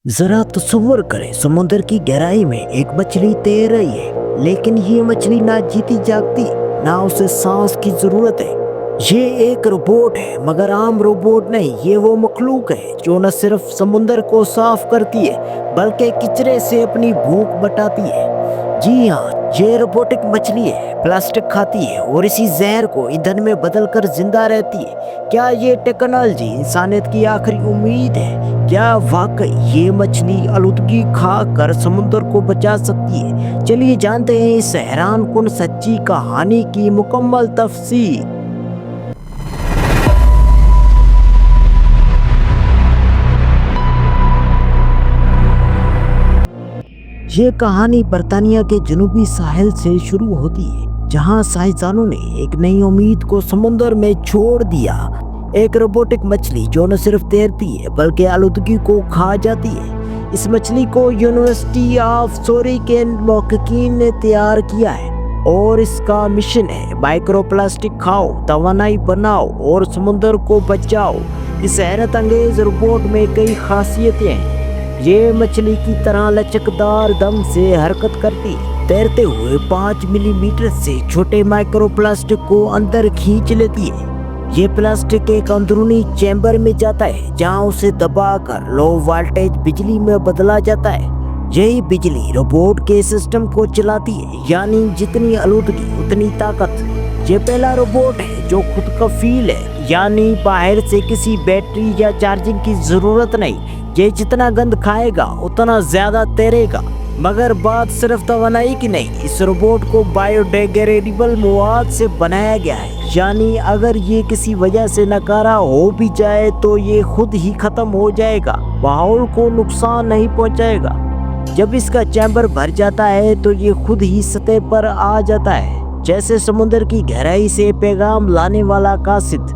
जरा तसव्वुर करें, समुद्र की गहराई में एक मछली तैर रही है, लेकिन ये मछली ना जीती जागती, ना उसे सांस की जरूरत है। ये एक रोबोट है, मगर आम रोबोट नहीं। ये वो मखलूक है जो न सिर्फ समुद्र को साफ करती है, बल्कि किचरे से अपनी भूख मिटाती है। जी हाँ, ये रोबोटिक मछली है, प्लास्टिक खाती है और इसी जहर को ईंधन में बदलकर जिंदा रहती है। क्या ये टेक्नोलॉजी इंसानियत की आखिरी उम्मीद है? क्या वाकई ये मछली आलूदगी खा कर समुद्र को बचा सकती है? चलिए जानते हैं इस हैरान कुन सच्ची कहानी की मुकम्मल तफसीर। ये कहानी बर्तानिया के जनूबी साहिल से शुरू होती है, जहां साइंसदानों ने एक नई उम्मीद को समुद्र में छोड़ दिया। एक रोबोटिक मछली जो न सिर्फ तैरती है बल्कि आलूदगी को खा जाती है। इस मछली को यूनिवर्सिटी ऑफ सूरी के महक़क़ीन ने तैयार किया है और इसका मिशन है माइक्रोप्लास्टिक खाओ, तवानाई बनाओ और समुद्र को बचाओ। इस हैरत अंगेज रोबोट में कई खासियतें हैं। ये मछली की तरह लचकदार दम से हरकत करती है, तैरते हुए 5 मिलीमीटर से छोटे माइक्रोप्लास्टिक को अंदर खींच लेती है। ये प्लास्टिक एक अंदरूनी चैम्बर में जाता है, जहां उसे दबाकर लो वोल्टेज बिजली में बदला जाता है। यही बिजली रोबोट के सिस्टम को चलाती है, यानी जितनी आलूदगी उतनी ताकत। ये पहला रोबोट है जो खुद कफील है, यानी बाहर से किसी बैटरी या चार्जिंग की जरूरत नहीं। ये जितना गंद खाएगा उतना ज्यादा तैरेगा। मगर बात सिर्फ तवानाई की नहीं, इस रोबोट को बायोडिग्रेडेबल मवाद से बनाया गया है, यानी अगर ये किसी वजह से नकारा हो भी जाए तो ये खुद ही खत्म हो जाएगा, माहौल को नुकसान नहीं पहुंचाएगा। जब इसका चैम्बर भर जाता है तो ये खुद ही सतह पर आ जाता है, जैसे समुद्र की गहराई से पैगाम लाने वाला कासिद।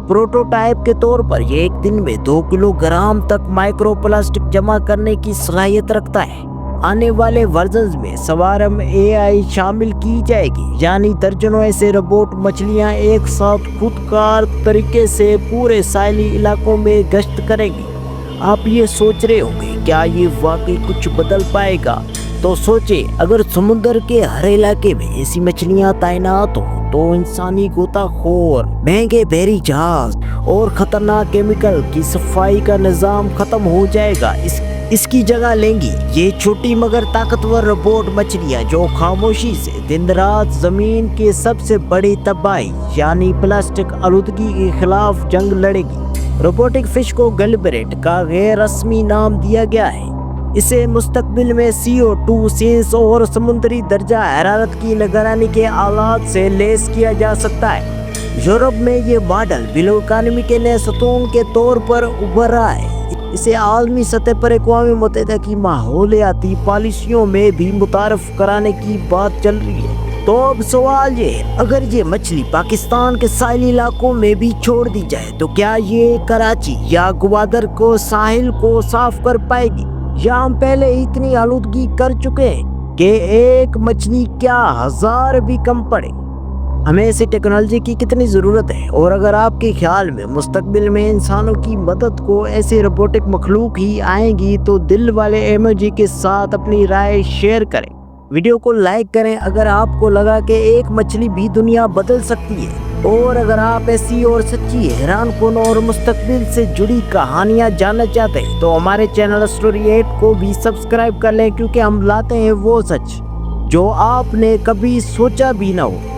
प्रोटोटाइप के तौर पर ये एक दिन में 2 किलोग्राम तक माइक्रोप्लास्टिक जमा करने की सलाहियत रखता है। आने वाले वर्जन्स में सवारम AI शामिल की जाएगी, यानी दर्जनों ऐसे रोबोट मछलियां एक साथ खुदकार तरीके से पूरे साहिली इलाकों में गश्त करेंगी। आप ये सोच रहे होंगे, क्या ये वाकई कुछ बदल पाएगा? तो सोचे, अगर समुद्र के हर इलाके में ऐसी मछलियां तैनात हो तो इंसानी गोताखोर, महंगे बहरी जहाज और खतरनाक केमिकल की सफाई का निजाम खत्म हो जाएगा। इसकी जगह लेंगी ये छोटी मगर ताकतवर रोबोट मछलियां, जो खामोशी से दिन रात जमीन के सबसे बड़ी तबाही यानी प्लास्टिक आलूदगी के खिलाफ जंग लड़ेगी। रोबोटिक फिश को गलिबरेट का गैर रस्मी नाम दिया गया है। इसे मुस्तकबिल में CO2 सेंस और समुद्री दर्जा हरारत की निगरानी के आलात से लेस किया जा सकता है। यूरोप में ये मॉडल बिलो इकानमी के नए सतून के तौर पर उभर रहा है। इसे आलमी सतह पर अक़वाम मुत्तहिदा की माहौलियाती पॉलिसियों में भी मुतारफ कराने की बात चल रही है। तो अब सवाल ये है, अगर ये मछली पाकिस्तान के साहिली इलाकों में भी छोड़ दी जाए तो क्या ये कराची या ग्वादर को साहिल को साफ कर पाएगी, या हम पहले ही इतनी आलूदगी कर चुके हैं कि एक मछली क्या 1000 भी कम पड़े? हमें ऐसी टेक्नोलॉजी की कितनी ज़रूरत है? और अगर आपके ख्याल में मुस्तकबिल में इंसानों की मदद को ऐसे रोबोटिक मखलूक ही आएंगी तो दिल वाले इमोजी के साथ अपनी राय शेयर करें। वीडियो को लाइक करें अगर आपको लगा कि एक मछली भी दुनिया बदल सकती है। और अगर आप ऐसी और सच्ची हैरान कुन और मुस्तकबिल से जुड़ी कहानियां जानना चाहते हैं तो हमारे चैनल स्टोरी 8 को भी सब्सक्राइब कर लें, क्योंकि हम लाते हैं वो सच जो आपने कभी सोचा भी ना हो।